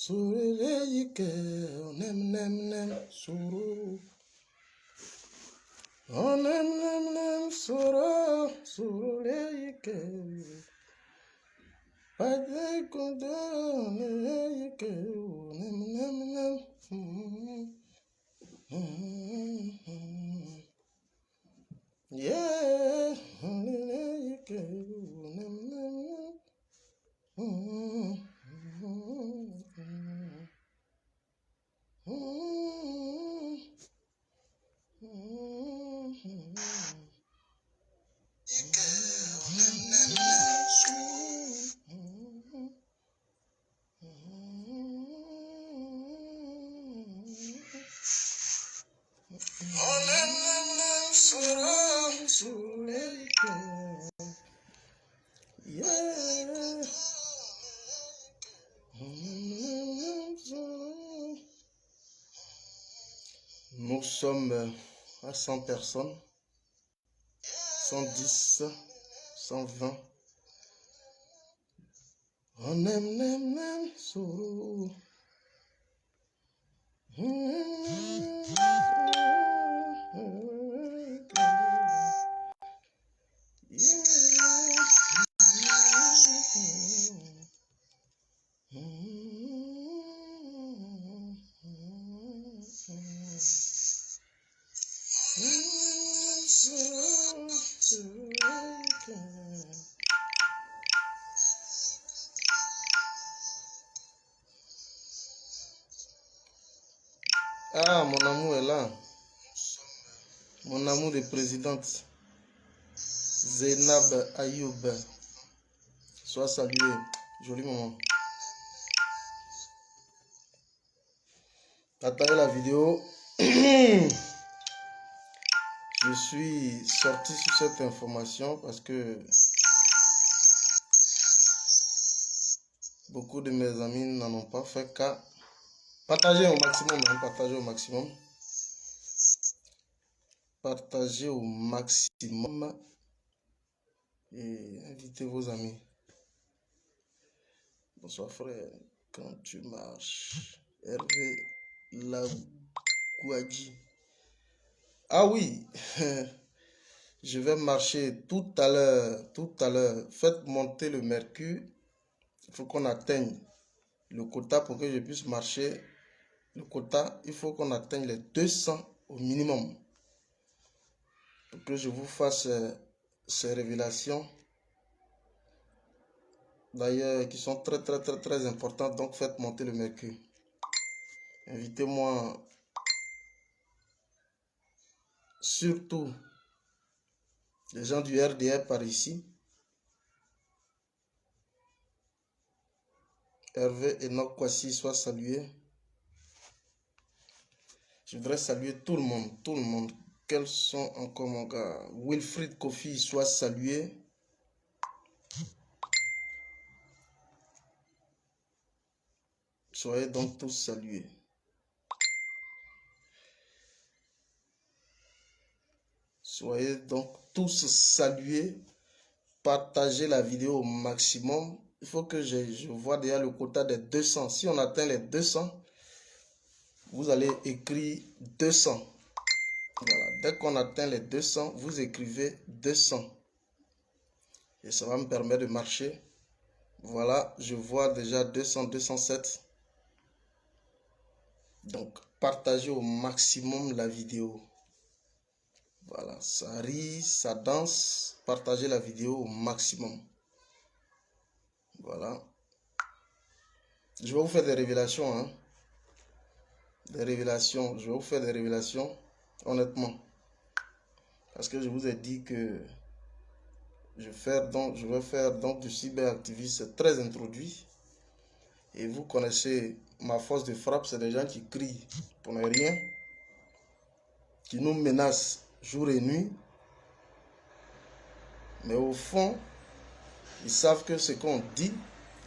Suruleyike, nem nem nem suru. Nem nem nem suru, suruleyike. Pade kundo leyike, nem nem nem. Yeah, leyike, nem nem nem. Nous sommes à 100 personnes, 110, 120. On aime solo. Ah, mon amour est là. Mon amour de présidente. Zainab Ayoub. Sois salué. Joli moment. Attendez la vidéo. Je suis sorti sur cette information parce que beaucoup de mes amis n'en ont pas fait cas. Partagez au maximum, hein, partagez au maximum. Partagez au maximum et invitez vos amis. Bonsoir frère, quand tu marches, Hervé Lagouadji. Ah oui, je vais marcher tout à l'heure. Faites monter le mercure. Il faut qu'on atteigne le quota pour que je puisse marcher. Le quota, il faut qu'on atteigne les 200 au minimum. Pour que je vous fasse ces révélations. D'ailleurs, qui sont très importantes. Donc, faites monter le mercure. Invitez-moi. Surtout les gens du RDR par ici. Hervé Enoch Kwasi soit salué. Je voudrais saluer tout le monde. Quels sont encore mon gars? Wilfried Kofi soit salué. Soyez donc tous salués. Soyez donc tous salués. Partagez la vidéo au maximum. Il faut que je vois déjà le quota des 200. Si on atteint les 200, vous allez écrire 200. Voilà. Dès qu'on atteint les 200, vous écrivez 200. Et ça va me permettre de marcher. Voilà, je vois déjà 200, 207. Donc, partagez au maximum la vidéo. Voilà, ça rit, ça danse. Partagez la vidéo au maximum. Voilà. Je vais vous faire des révélations. Hein. Des révélations. Je vais vous faire des révélations, honnêtement. Parce que je vous ai dit que je vais faire donc du cyberactivisme très introduit. Et vous connaissez ma force de frappe, c'est des gens qui crient pour ne rien, qui nous menacent jour et nuit. Mais au fond, ils savent que ce qu'on dit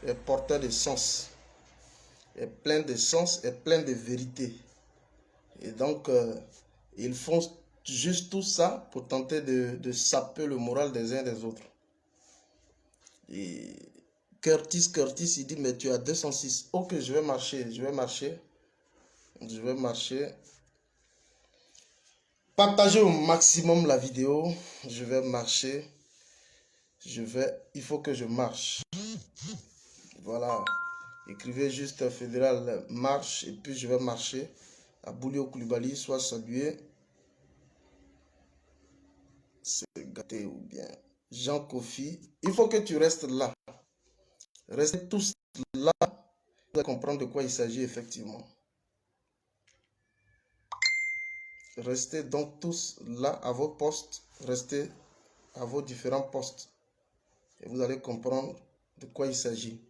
est porteur de sens, est plein de sens, est plein de vérité. Et donc, ils font juste tout ça pour tenter de saper le moral des uns et des autres. Et Curtis, il dit, mais tu as 206. Ok, je vais marcher. Partagez au maximum la vidéo. Je vais marcher. Il faut que je marche. Voilà. Écrivez juste fédéral marche et puis je vais marcher. Aboulio Koulibaly, soit salué. C'est gâté ou bien. Jean Kofi. Il faut que tu restes là. Restez tous là. Vous allez comprendre de quoi il s'agit effectivement. Restez donc tous là à vos postes. Restez à vos différents postes. Et vous allez comprendre de quoi il s'agit.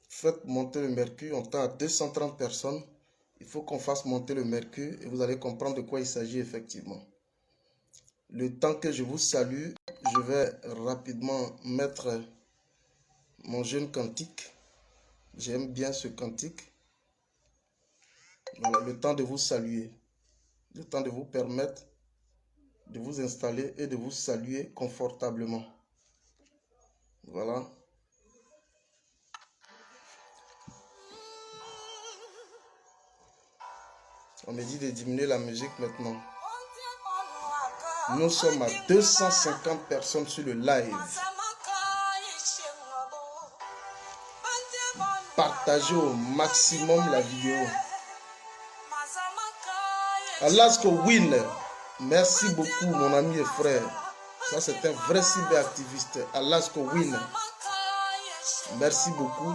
Faites monter le mercure. On t'a à 230 personnes. Il faut qu'on fasse monter le mercure et vous allez comprendre de quoi il s'agit effectivement. Le temps que je vous salue, je vais rapidement mettre mon jeune cantique. J'aime bien ce cantique. Voilà, le temps de vous saluer. Le temps de vous permettre de vous installer et de vous saluer confortablement. Voilà. On me dit de diminuer la musique maintenant. Nous sommes à 250 personnes sur le live. Partagez au maximum la vidéo. Alasko Win, merci beaucoup mon ami et frère. Ça c'est un vrai cyberactiviste. Alasko Win, merci beaucoup.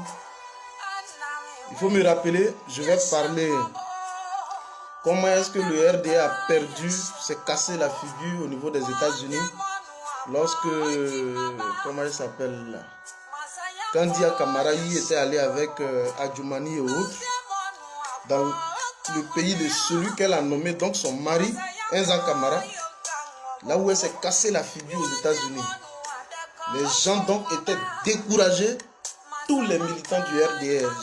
Il faut me rappeler, je vais parler comment est-ce que le RDA a perdu, s'est cassé la figure au niveau des États-Unis lorsque, comment il s'appelle là, Kandia Kamaraï était allé avec Adjoumani et autres dans le pays de celui qu'elle a nommé donc son mari, Enza Kamara, là où elle s'est cassé la figure aux États-Unis. Les gens donc étaient découragés, tous les militants du RDR.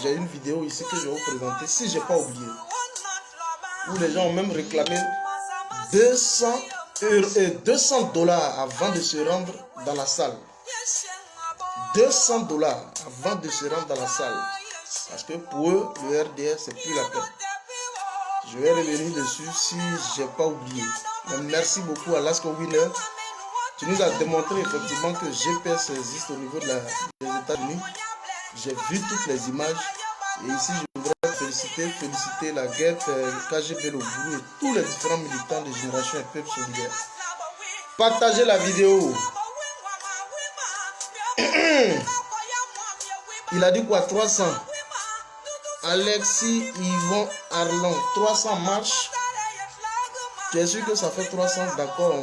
J'ai une vidéo ici que je vais vous présenter, si je n'ai pas oublié, où les gens ont même réclamé 200 $ avant de se rendre dans la salle. 200 $ avant de se rendre dans la salle. Parce que pour eux, le RDR, c'est plus la peine. Je vais revenir dessus si je n'ai pas oublié. Mais merci beaucoup à Alasko Winner. Tu nous as démontré effectivement que GPS existe au niveau des États-Unis. J'ai vu toutes les images. Et ici, je voudrais féliciter la guette, le KGB, le Gourou et tous les différents militants de Génération et Peuple Solidaire. Partagez la vidéo. Il a dit quoi? 300. Alexis Yvon Arlon, 300 marches. Tu es sûr que ça fait 300? D'accord,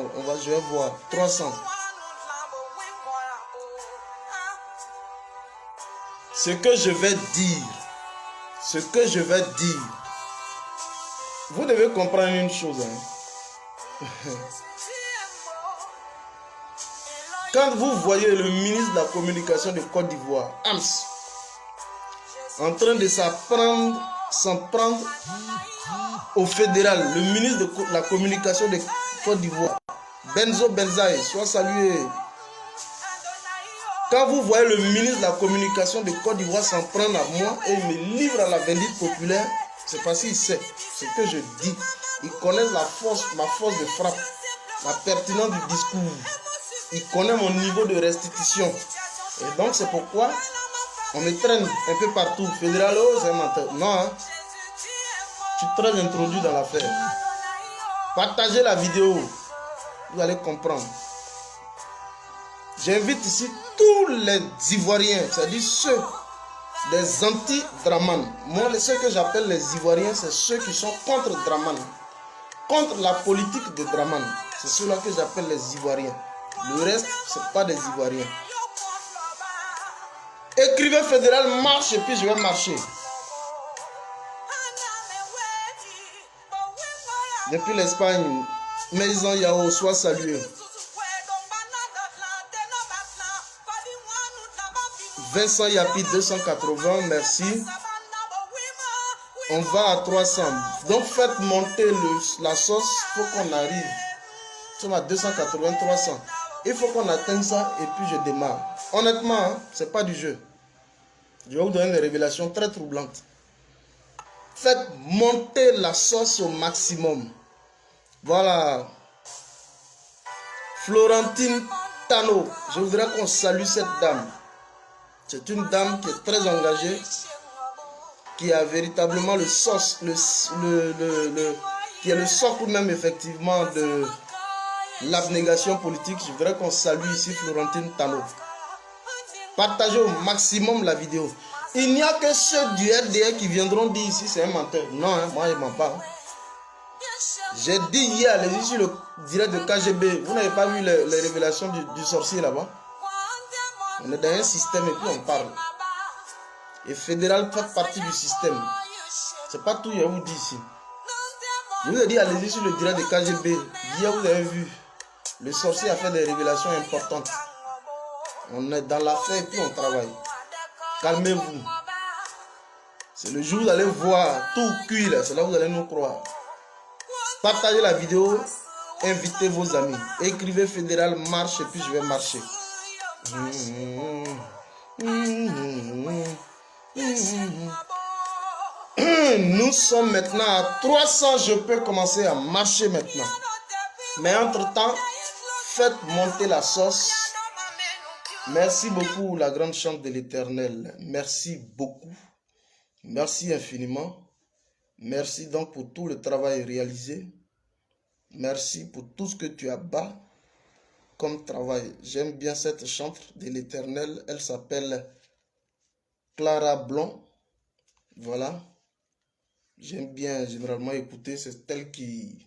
je vais voir. 300. Ce que je vais dire, vous devez comprendre une chose. Quand vous voyez le ministre de la Communication de Côte d'Ivoire, Ams, en train de s'en prendre au fédéral, le ministre de la Communication de Côte d'Ivoire, Benzo Benzaï, soit salué. Quand vous voyez le ministre de la Communication de Côte d'Ivoire s'en prendre à moi et me livre à la vindicte populaire, c'est parce qu'il sait ce que je dis. Il connaît ma force de frappe, la pertinence du discours. Il connaît mon niveau de restitution. Et donc c'est pourquoi on me traîne un peu partout. Fédéral, c'est un menteur. Non, hein? Je suis très introduit dans l'affaire. Partagez la vidéo. Vous allez comprendre. J'invite ici tous les Ivoiriens, c'est-à-dire ceux des anti-Draman. Moi, ceux que j'appelle les Ivoiriens, c'est ceux qui sont contre Draman. Contre la politique de Draman. C'est ceux-là que j'appelle les Ivoiriens. Le reste, ce n'est pas des Ivoiriens. Écrivez fédéral marche et puis je vais marcher. Depuis l'Espagne, Maison Yao, soit salué. Vincent Yapi 280, merci. On va à 300. Donc faites monter la sauce, il faut qu'on arrive. Nous sommes à 280, 300. Il faut qu'on atteigne ça et puis je démarre. Honnêtement, hein, c'est pas du jeu. Je vais vous donner des révélations très troublantes. Faites monter la sauce au maximum. Voilà. Florentine Tano. Je voudrais qu'on salue cette dame. C'est une dame qui est très engagée, qui a véritablement le sauce, qui est le socle même effectivement de l'abnégation politique. Je voudrais qu'on salue ici Florentine Tano. Partagez au maximum la vidéo. Il n'y a que ceux du RDR qui viendront dire ici c'est un menteur. Non, hein, moi je ne mens pas. J'ai dit hier, allez-y sur le direct de KGB. Vous n'avez pas vu les révélations du sorcier là-bas? On est dans un système et puis on parle. Et fédéral fait partie du système. C'est pas tout, je vous dis ici. Je vous ai dit, allez-y sur le direct de KGB. Hier, vous avez vu. Le sorcier a fait des révélations importantes. On est dans l'affaire et puis on travaille. Calmez-vous. C'est le jour où vous allez voir tout cuit là. C'est là où vous allez nous croire. Partagez la vidéo. Invitez vos amis. Écrivez fédéral marche et puis je vais marcher. Nous sommes maintenant à 300. Je peux commencer à marcher maintenant. Mais entre-temps, faites monter la sauce. Merci beaucoup, la grande chambre de l'Éternel. Merci beaucoup. Merci infiniment. Merci donc pour tout le travail réalisé. Merci pour tout ce que tu as bas comme travail. J'aime bien cette chantre de l'Éternel. Elle s'appelle Clara Blanc. Voilà. J'aime bien généralement écouter. C'est elle qui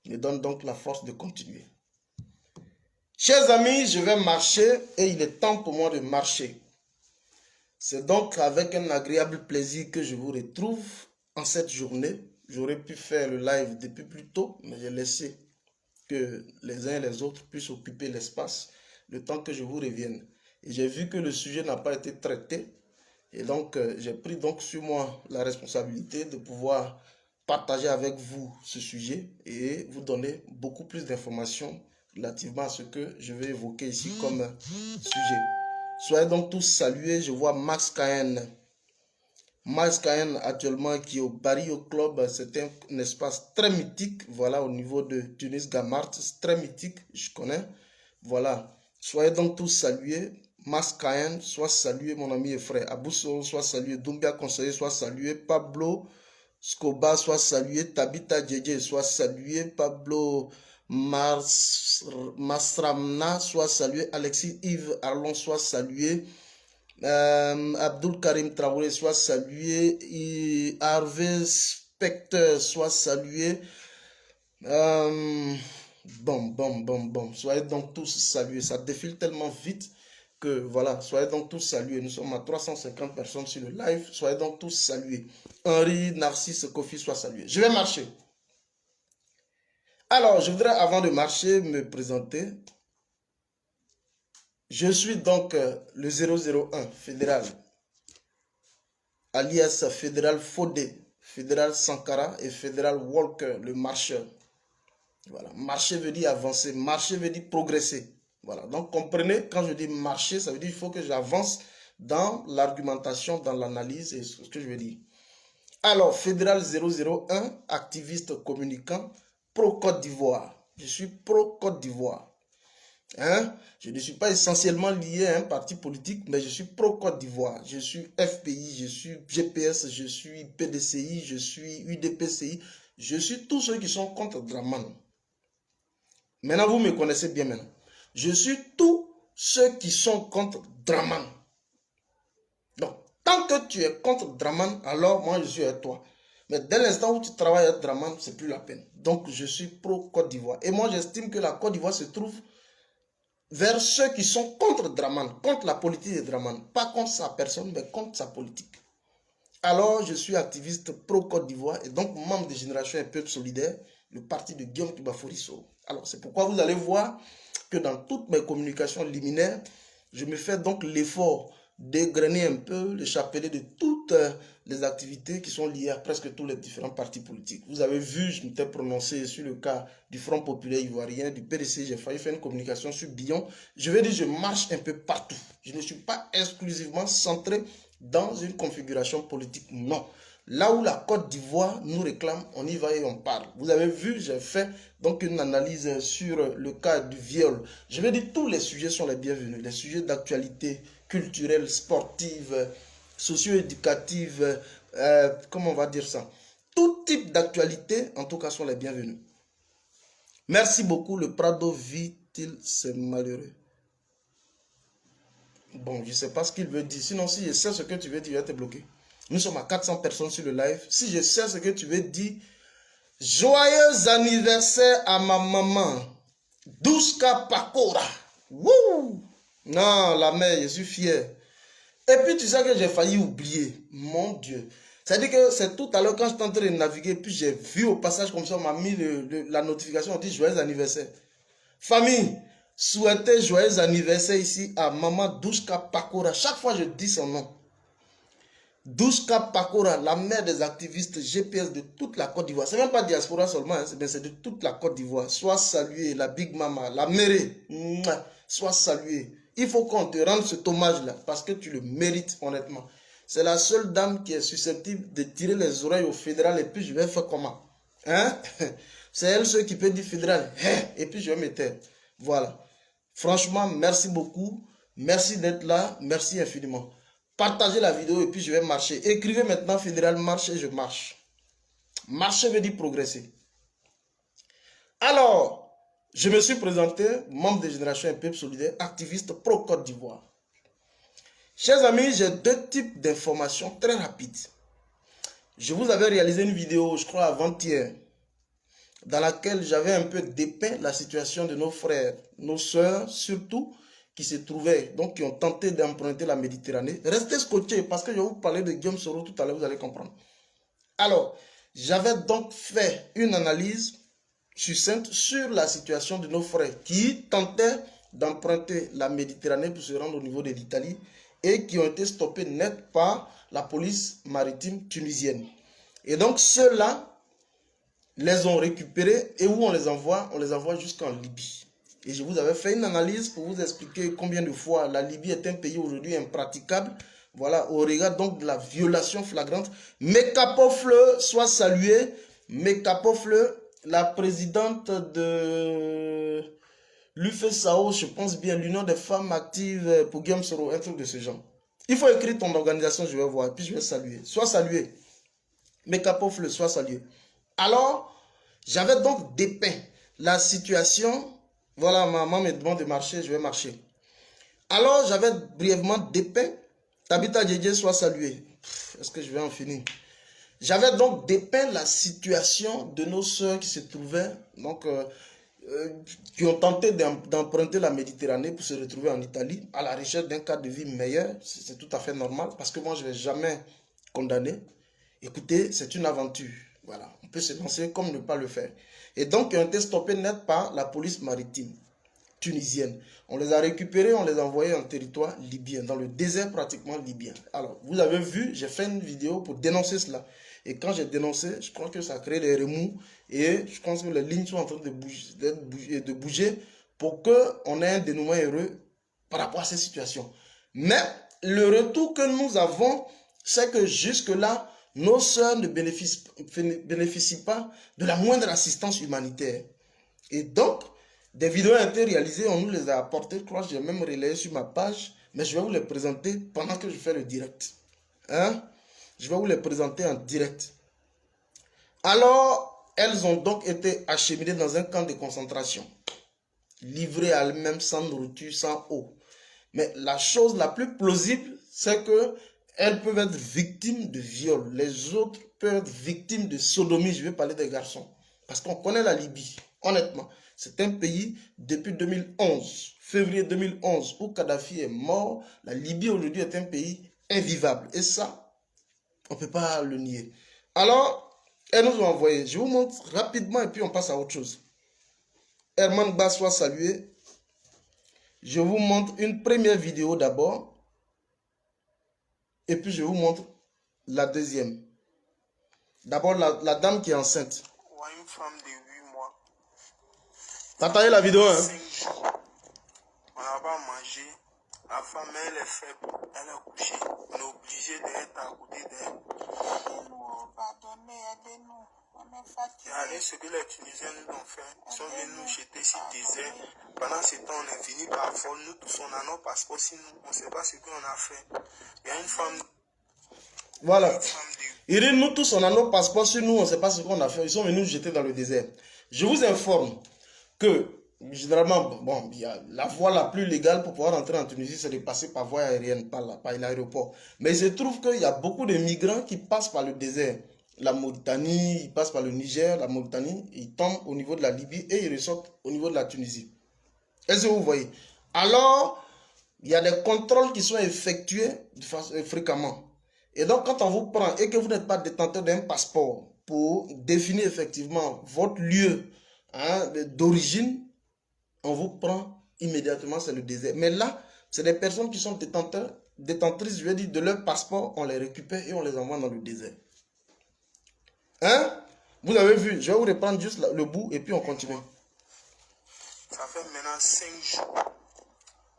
me donne donc la force de continuer. Chers amis, je vais marcher et il est temps pour moi de marcher. C'est donc avec un agréable plaisir que je vous retrouve en cette journée. J'aurais pu faire le live depuis plus tôt, mais j'ai laissé que les uns et les autres puissent occuper l'espace le temps que je vous revienne. Et j'ai vu que le sujet n'a pas été traité. Et donc, j'ai pris donc sur moi la responsabilité de pouvoir partager avec vous ce sujet et vous donner beaucoup plus d'informations relativement à ce que je vais évoquer ici comme sujet. Soyez donc tous salués. Je vois Max Cahen. Max Cahen actuellement qui est au Barrio Club. C'est un espace très mythique. Voilà, au niveau de Tunis Gamart. C'est très mythique, je connais. Voilà. Soyez donc tous salués. Max Cahen, soit salué mon ami et frère. Abousso, soit salué. Doumbia Conseiller, soit salué. Pablo Scoba, soit salué. Tabita Djedje, soit salué. Pablo Masramna, soit salué. Alexis Yves Arlon, soit salué. Abdul Karim Traoré, soit salué. Harvey Specter, soit salué. Bon. Soyez donc tous salués. Ça défile tellement vite que voilà. Soyez donc tous salués. Nous sommes à 350 personnes sur le live. Soyez donc tous salués. Henri, Narcisse, Kofi, soit salué. Je vais marcher. Alors, je voudrais avant de marcher me présenter. Je suis donc le 001 fédéral, alias fédéral Fodé, fédéral Sankara et fédéral Walker, le marcheur. Voilà, marcher veut dire avancer, marcher veut dire progresser. Voilà, donc comprenez, quand je dis marcher, ça veut dire qu'il faut que j'avance dans l'argumentation, dans l'analyse et ce que je veux dire. Alors, fédéral 001, activiste communicant, pro-Côte d'Ivoire. Je suis pro-Côte d'Ivoire. Hein? Je ne suis pas essentiellement lié à un parti politique, mais je suis pro-Côte d'Ivoire. Je suis FPI, je suis GPS, je suis PDCI, je suis UDPCI. Je suis tous ceux qui sont contre Draman. Maintenant, vous me connaissez bien maintenant. Je suis tous ceux qui sont contre Draman. Donc, tant que tu es contre Draman, alors moi je suis avec toi. Mais dès l'instant où tu travailles avec Draman, c'est plus la peine. Donc, je suis pro-Côte d'Ivoire. Et moi, j'estime que la Côte d'Ivoire se trouve vers ceux qui sont contre Draman, contre la politique de Draman. Pas contre sa personne, mais contre sa politique. Alors, je suis activiste pro-Côte d'Ivoire et donc membre de Génération et Peuple Solidaire, le parti de Guillaume Touba-Forisso. Alors, c'est pourquoi vous allez voir que dans toutes mes communications liminaires, je me fais donc l'effort dégrainer un peu le chapelet de toutes les activités qui sont liées à presque tous les différents partis politiques. Vous avez vu, je m'étais prononcé sur le cas du Front Populaire Ivoirien, du PDC, j'ai failli faire une communication sur Bion. Je vais dire, je marche un peu partout. Je ne suis pas exclusivement centré dans une configuration politique, non. Là où la Côte d'Ivoire nous réclame, on y va et on parle. Vous avez vu, j'ai fait donc une analyse sur le cas du viol. Je vais dire, tous les sujets sont les bienvenus. Les sujets d'actualité culturelle, sportive, socio-éducative, comment on va dire ça? Tout type d'actualité, en tout cas, sont les bienvenus. Merci beaucoup. Le Prado vit-il, c'est malheureux. Bon, je ne sais pas ce qu'il veut dire. Sinon, si je sais ce que tu veux dire, je vais te bloquer. Nous sommes à 400 personnes sur le live. Si je sais ce que tu veux dire, joyeux anniversaire à ma maman, Douska Pakora. Wouh! Non, la mère, je suis fier. Et puis, tu sais que j'ai failli oublier. Mon Dieu. C'est-à-dire que c'est tout à l'heure quand j'étais en train de naviguer, puis j'ai vu au passage comme ça, on m'a mis la notification, on dit joyeux anniversaire. Famille, souhaitez joyeux anniversaire ici à maman Douska Pakora. Chaque fois, je dis son nom. Douska Pakora, la mère des activistes GPS de toute la Côte d'Ivoire. C'est même pas diaspora seulement, hein, c'est de toute la Côte d'Ivoire. Sois saluée, la Big Mama, la mérée. Sois saluée. Il faut qu'on te rende cet hommage-là, parce que tu le mérites, honnêtement. C'est la seule dame qui est susceptible de tirer les oreilles au fédéral, et puis je vais faire comment? Hein? C'est elle seule qui peut dire fédéral, et puis je vais me taire. Voilà. Franchement, merci beaucoup. Merci d'être là. Merci infiniment. Partagez la vidéo et puis je vais marcher. Écrivez maintenant fédéral marche et je marche. Marcher veut dire progresser. Alors, je me suis présenté, membre de Génération Un Peuple Solidaire, activiste pro-Côte d'Ivoire. Chers amis, j'ai deux types d'informations très rapides. Je vous avais réalisé une vidéo, je crois avant-hier, dans laquelle j'avais un peu dépeint la situation de nos frères, nos sœurs surtout, qui se trouvaient, donc qui ont tenté d'emprunter la Méditerranée. Restez scotchés parce que je vais vous parler de Guillaume Soro tout à l'heure, vous allez comprendre. Alors, j'avais donc fait une analyse succincte sur la situation de nos frères qui tentaient d'emprunter la Méditerranée pour se rendre au niveau de l'Italie et qui ont été stoppés net par la police maritime tunisienne. Et donc ceux-là les ont récupérés et où on les envoie jusqu'en Libye. Et je vous avais fait une analyse pour vous expliquer combien de fois la Libye est un pays aujourd'hui impraticable. Voilà, au regard donc de la violation flagrante. Mekapofle soit salué. Mekapofle, la présidente de l'UFSAO, je pense bien, l'Union des femmes actives pour Guillaume Soro, un truc de ce genre. Il faut écrire ton organisation, je vais voir, puis je vais saluer. Sois salué. Mekapofle, soit salué. Alors, j'avais donc dépeint la situation. Voilà, maman me demande de marcher, je vais marcher. Alors, j'avais brièvement dépeint. Tabitha Djedje soit salué. Est-ce que je vais en finir? J'avais donc dépeint la situation de nos sœurs qui se trouvaient, donc, qui ont tenté d'emprunter la Méditerranée pour se retrouver en Italie, à la recherche d'un cadre de vie meilleur. C'est tout à fait normal, parce que moi, je ne vais jamais condamner. Écoutez, c'est une aventure. Voilà, on peut se lancer comme ne pas le faire. Et donc, ils ont été stoppés net par la police maritime tunisienne. On les a récupérés, on les a envoyés en territoire libyen, dans le désert pratiquement libyen. Alors, vous avez vu, j'ai fait une vidéo pour dénoncer cela. Et quand j'ai dénoncé, je crois que ça a créé des remous. Et je pense que les lignes sont en train de bouger pour qu'on ait un dénouement heureux par rapport à ces situations. Mais le retour que nous avons, c'est que jusque-là, nos sœurs ne bénéficient pas de la moindre assistance humanitaire. Et donc, des vidéos ont été réalisées, on nous les a apportées. Je crois que j'ai même relayé sur ma page, mais je vais vous les présenter pendant que je fais le direct. Hein? Je vais vous les présenter en direct. Alors, elles ont donc été acheminées dans un camp de concentration, livrées à elles-mêmes sans nourriture, sans eau. Mais la chose la plus plausible, c'est que elles peuvent être victimes de viol. Les autres peuvent être victimes de sodomie. Je vais parler des garçons. Parce qu'on connaît la Libye, honnêtement. C'est un pays, depuis 2011, février 2011, où Kadhafi est mort. La Libye aujourd'hui est un pays invivable. Et ça, on ne peut pas le nier. Alors, elles nous ont envoyé. Je vous montre rapidement et puis on passe à autre chose. Herman Ba soit salué. Je vous montre une première vidéo d'abord. et puis je vous montre la deuxième. D'abord, la dame qui est enceinte. Une femme de 8 mois. Partagez la vidéo, hein. 5 jours. On n'a pas mangé. La femme, elle est faible. Elle est couchée. On est obligé d'être à côté d'elle. Aidez-nous, pardonnez, aidez-nous. On est fatigués. Regardez ce que les Tunisiens nous ont fait. Ils sont venus nous jeter sur le désert. Pendant ce temps, on est venu par vol. Nous tous, on a nos passeports sur nous. On ne sait pas ce qu'on a fait. Il y a une femme. Voilà. Une femme de... Il dit, nous tous, on a nos passeports sur nous, on ne sait pas ce qu'on a fait. Ils sont venus nous jeter dans le désert. Je vous informe que, généralement, bon, il y a la voie la plus légale pour pouvoir entrer en Tunisie, c'est de passer par voie aérienne, par l'aéroport. Mais il se trouve qu'il y a beaucoup de migrants qui passent par le désert. La Mauritanie, ils passent par le Niger, la Mauritanie, ils tombent au niveau de la Libye et ils ressortent au niveau de la Tunisie. Est-ce que vous voyez? Alors, il y a des contrôles qui sont effectués fréquemment. Et donc, quand on vous prend et que vous n'êtes pas détenteur d'un passeport pour définir effectivement votre lieu d'origine, on vous prend immédiatement, c'est le désert. Mais là, c'est des personnes qui sont détentrices, je veux dire, de leur passeport, on les récupère et on les envoie dans le désert. Hein? Vous avez vu, je vais vous reprendre juste le bout et puis on continue. Ça fait maintenant 5 jours.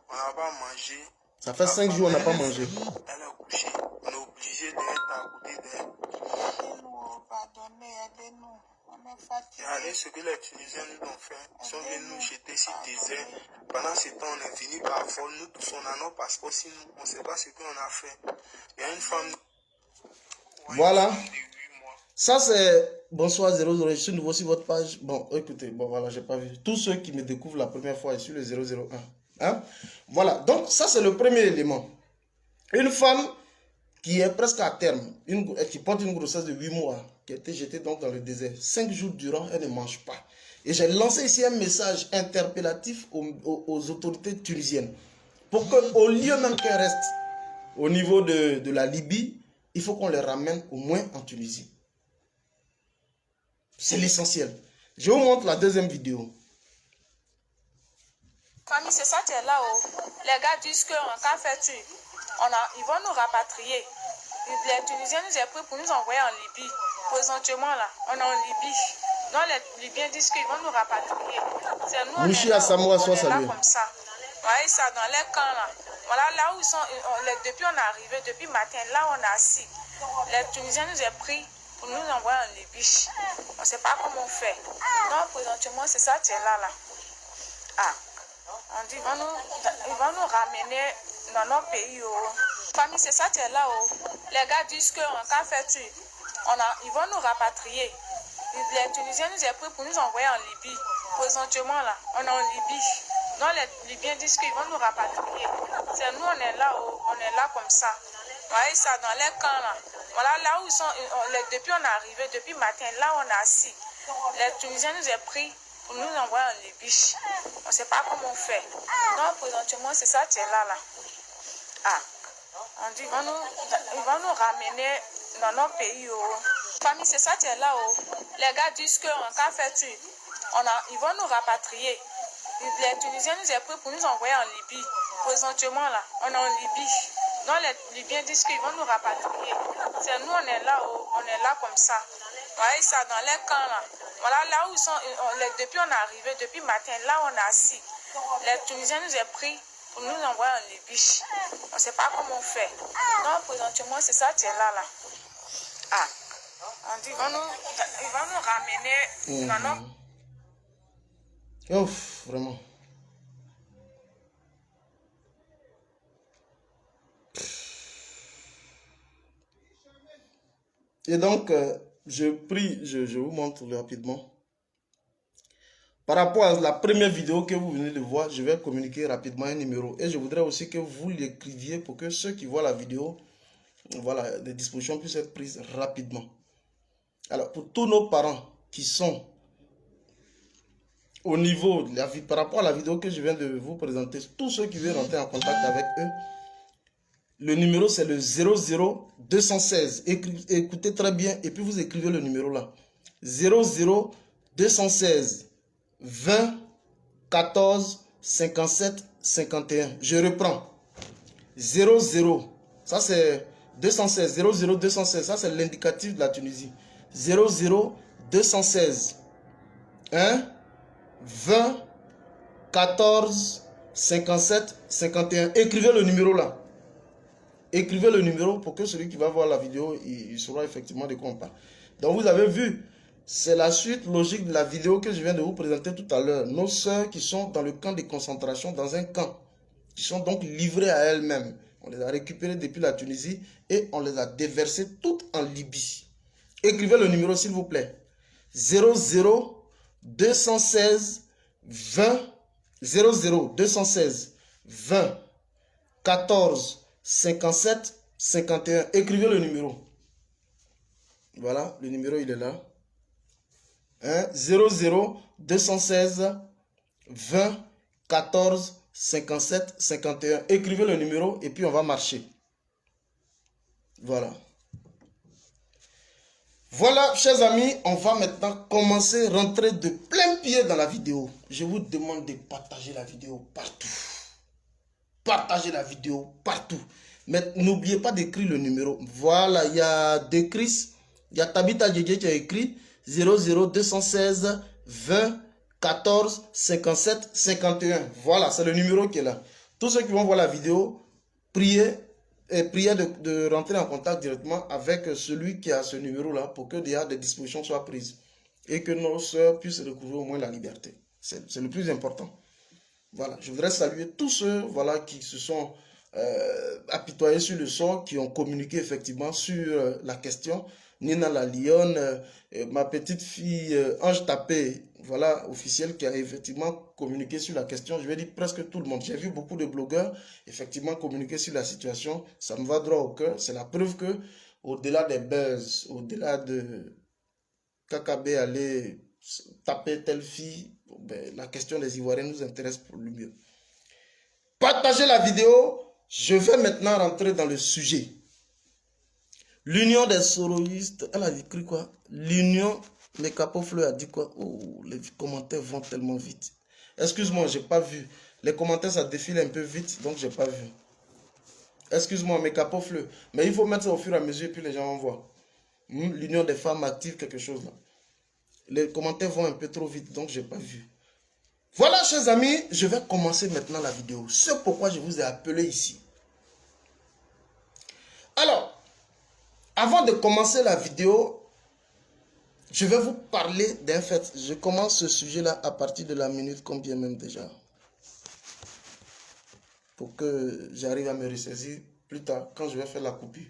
On n'a pas mangé. Ça fait 5 jours, on n'a pas mangé. Elle est couchée. On est obligé d'être à côté d'elle. Aidez-nous, pardonnez, aidez-nous. On est fatigués. Regardez ce que les Tunisiens nous ont fait. Ils sont venus nous jeter sur le désert. Pendant ce temps, on est venu par vol. Nous tous, on a nos passeports sur nous. On ne sait pas ce qu'on a fait. Il y a une femme. Voilà. Une femme de 8 mois. Ça c'est bonsoir 00, je suis nouveau sur votre page. Bon, écoutez, bon voilà, j'ai pas vu. Tous ceux qui me découvrent la première fois, je suis le 001. Hein? Voilà, donc ça c'est le premier élément. Une femme qui est presque à terme, qui porte une grossesse de 8 mois, qui a été jetée donc dans le désert. 5 jours durant, elle ne mange pas. Et j'ai lancé ici un message interpellatif aux autorités tunisiennes. Pour qu'au lieu même qu'elle reste au niveau de la Libye, il faut qu'on les ramène au moins en Tunisie. C'est l'essentiel. Je vous montre la deuxième vidéo. Famille, c'est ça, tu es là-haut. Les gars disent qu'en cas fait, ils vont nous rapatrier. Les Tunisiens nous ont pris pour nous envoyer en Libye. Présentement, là, on est en Libye. Donc, les Libyens disent qu'ils vont nous rapatrier. C'est nous, on est là comme ça. Vous voyez ça, dans les camps, là. Voilà, là où ils sont, depuis on est arrivé, depuis matin, là où on est assis. Les Tunisiens nous ont pris pour nous envoyer en Libye. On ne sait pas comment on fait. Donc, présentement, c'est ça, tu es là, là. Ah. On dit, ils vont nous ramener dans nos pays. Famille, c'est ça, tu es là-haut. Les gars disent qu'en cas fait, ils vont nous rapatrier. Les Tunisiens nous ont pris pour nous envoyer en Libye. Présentement, là, on est en Libye. Donc, les Libyens disent qu'ils vont nous rapatrier. C'est nous, on est là-haut. On est là comme ça. Vous voyez ça, dans les camps, là. Voilà, là où ils sont, depuis on est arrivé, depuis matin, là où on est assis. Les Tunisiens nous ont pris pour nous envoyer en Libye. On ne sait pas comment on fait. Donc, présentement, c'est ça, tu es là, là. Ah. On dit, ils vont nous ramener dans nos pays. Famille, c'est ça, tu es là-haut. Les gars disent qu'en cas fait, ils vont nous rapatrier. Les Tunisiens nous ont pris pour nous envoyer en Libye. Présentement, là, on est en Libye. Donc, les Libyens disent qu'ils vont nous rapatrier. C'est nous, on est là-haut. On est là comme ça. Vous voyez ça, dans les camps, là. Voilà, là où ils sont, depuis on est arrivé, depuis matin, là où on est assis. Les Tunisiens nous ont pris pour nous envoyer en Libye. On ne sait pas comment on fait. Donc, présentement, c'est ça, tu es là, là. Ah. On dit, ils vont nous ramener dans nos... Ouf, vraiment. Et donc, je vous montre rapidement. Par rapport à la première vidéo que vous venez de voir, je vais communiquer rapidement un numéro. Et je voudrais aussi que vous l'écriviez pour que ceux qui voient la vidéo, voilà, les dispositions puissent être prises rapidement. Alors, pour tous nos parents qui sont au niveau, par rapport à la vidéo que je viens de vous présenter, tous ceux qui veulent rentrer en contact avec eux, le numéro c'est le 00216. Écoutez très bien et puis vous écrivez le numéro là. 00216 20 14 57 51. Je reprends. 00. Ça c'est 216, 00216, ça c'est l'indicatif de la Tunisie. 00216, 1, 20, 14, 57, 51. Écrivez le numéro là. Écrivez le numéro pour que celui qui va voir la vidéo, il saura effectivement de quoi on parle. Donc vous avez vu, c'est la suite logique de la vidéo que je viens de vous présenter tout à l'heure. Nos sœurs qui sont dans le camp de concentration, dans un camp, qui sont donc livrées à elles-mêmes. On les a récupérées depuis la Tunisie et on les a déversées toutes en Libye. Écrivez le numéro s'il vous plaît. 00216 20 00216 20 14 57 51. Écrivez le numéro. Voilà, le numéro il est là. 00216 20 14 57 51. Écrivez le numéro et puis on va marcher. Voilà. Voilà, chers amis, on va maintenant commencer à rentrer de plein pied dans la vidéo. Je vous demande de partager la vidéo partout. Partagez la vidéo partout. Mais n'oubliez pas d'écrire le numéro. Voilà, il y a Decris, il y a Tabitha Djedje qui a écrit 00216 20 14 57 51. Voilà, c'est le numéro qui est là. Tous ceux qui vont voir la vidéo, priez de rentrer en contact directement avec celui qui a ce numéro-là pour que des dispositions soient prises et que nos sœurs puissent recouvrir au moins la liberté. C'est le plus important. Voilà, je voudrais saluer tous ceux qui se sont apitoyés sur le sort, qui ont communiqué effectivement sur la question. Nina la Lionne, ma petite fille Ange Tapé, voilà, officielle, qui a effectivement communiqué sur la question. Je vais dire presque tout le monde. J'ai vu beaucoup de blogueurs effectivement communiquer sur la situation. Ça me va droit au cœur. C'est la preuve que, au-delà des buzz, au-delà de KKB aller taper telle fille, ben, la question des Ivoiriens nous intéresse pour le mieux. Partagez la vidéo. Je vais maintenant rentrer dans le sujet. L'union des soroïstes, elle a écrit quoi? L'union, les Capofleurs a dit quoi? Oh, les commentaires vont tellement vite. Excuse-moi, j'ai pas vu. Les commentaires, ça défile un peu vite, donc j'ai pas vu. Excuse-moi, mes Capofleurs. Mais il faut mettre ça au fur et à mesure, et puis les gens vont voir. L'union des femmes actives, quelque chose là. Les commentaires vont un peu trop vite, donc j'ai pas vu. Voilà, chers amis, je vais commencer maintenant la vidéo. C'est pourquoi je vous ai appelé ici. Alors, avant de commencer la vidéo, je vais vous parler d'un fait. Je commence ce sujet-là à partir de la minute combien même déjà. Pour que j'arrive à me ressaisir plus tard quand je vais faire la coupure.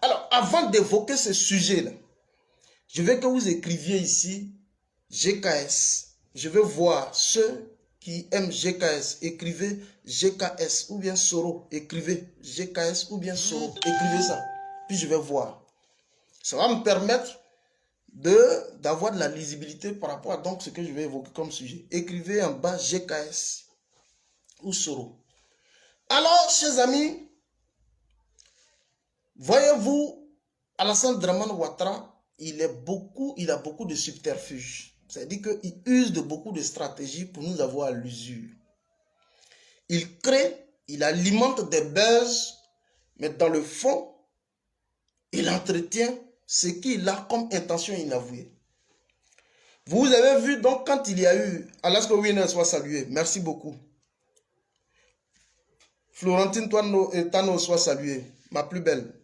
Alors, avant d'évoquer ce sujet-là, je veux que vous écriviez ici GKS. Je veux voir ceux qui aiment GKS. Écrivez GKS ou bien Soro. Écrivez GKS ou bien Soro. Écrivez ça. Puis je vais voir. Ça va me permettre d'avoir de la lisibilité par rapport à donc ce que je vais évoquer comme sujet. Écrivez en bas GKS ou Soro. Alors, chers amis, voyez-vous, Alassane Dramane Ouattara, il a beaucoup de subterfuges. C'est-à-dire qu'il use de beaucoup de stratégies pour nous avoir à l'usure. Il crée, il alimente des buzz, mais dans le fond, il entretient ce qu'il a comme intention inavouée. Vous avez vu donc quand il y a eu, Alaska Winner soit salué, merci beaucoup. Florentine Tano soit saluée, ma plus belle.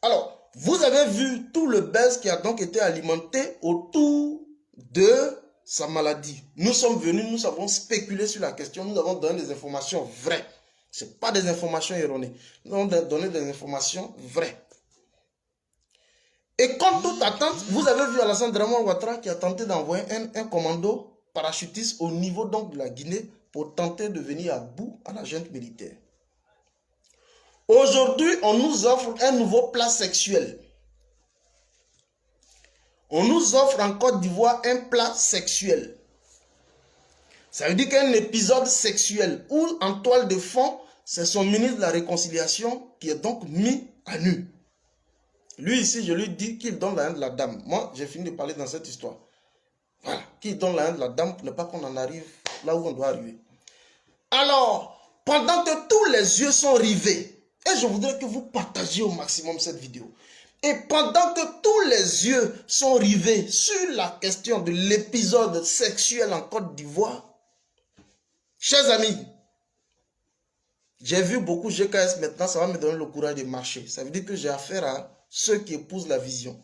Alors, vous avez vu tout le buzz qui a donc été alimenté autour de sa maladie. Nous sommes venus, nous avons spéculé sur la question, nous avons donné des informations vraies. Ce n'est pas des informations erronées. Nous avons donné des informations vraies. Et contre toute attente, vous avez vu Alassane Dramane Ouattara qui a tenté d'envoyer un commando parachutiste au niveau donc de la Guinée pour tenter de venir à bout à la junte militaire. Aujourd'hui, on nous offre un nouveau plat sexuel. On nous offre en Côte d'Ivoire un plat sexuel. Ça veut dire qu'un épisode sexuel où en toile de fond, c'est son ministre de la Réconciliation qui est donc mis à nu. Lui ici, je lui dis qu'il donne la haine de la dame. Moi, j'ai fini de parler dans cette histoire. Voilà, qu'il donne la haine de la dame pour ne pas qu'on en arrive là où on doit arriver. Alors, pendant que tous les yeux sont rivés, Et je voudrais que vous partagiez au maximum cette vidéo. Et pendant que tous les yeux sont rivés sur la question de l'épisode sexuel en Côte d'Ivoire, chers amis, j'ai vu beaucoup GKS maintenant, ça va me donner le courage de marcher. Ça veut dire que j'ai affaire à ceux qui épousent la vision.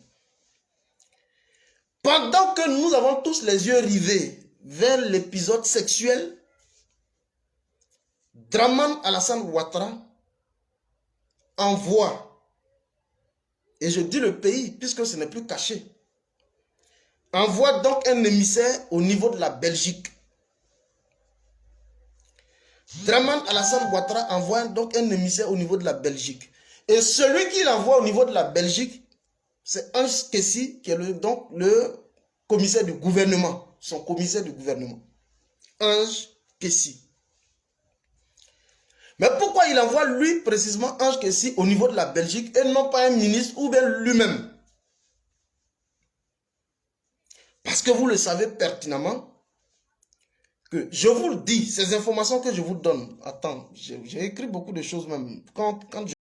Pendant que nous avons tous les yeux rivés vers l'épisode sexuel, Dramane Alassane Ouattara envoie, et je dis le pays puisque ce n'est plus caché, envoie donc un émissaire au niveau de la Belgique. Dramane Alassane Ouattara envoie donc un émissaire au niveau de la Belgique. Et celui qui l'envoie au niveau de la Belgique, c'est Ange Kessi, qui est donc le commissaire du gouvernement, son commissaire du gouvernement. Ange Kessi. Mais pourquoi il envoie lui précisément Ange Kessi au niveau de la Belgique et non pas un ministre ou bien lui-même? Parce que vous le savez pertinemment que je vous le dis, ces informations que je vous donne, attends, j'ai écrit beaucoup de choses même. Quand je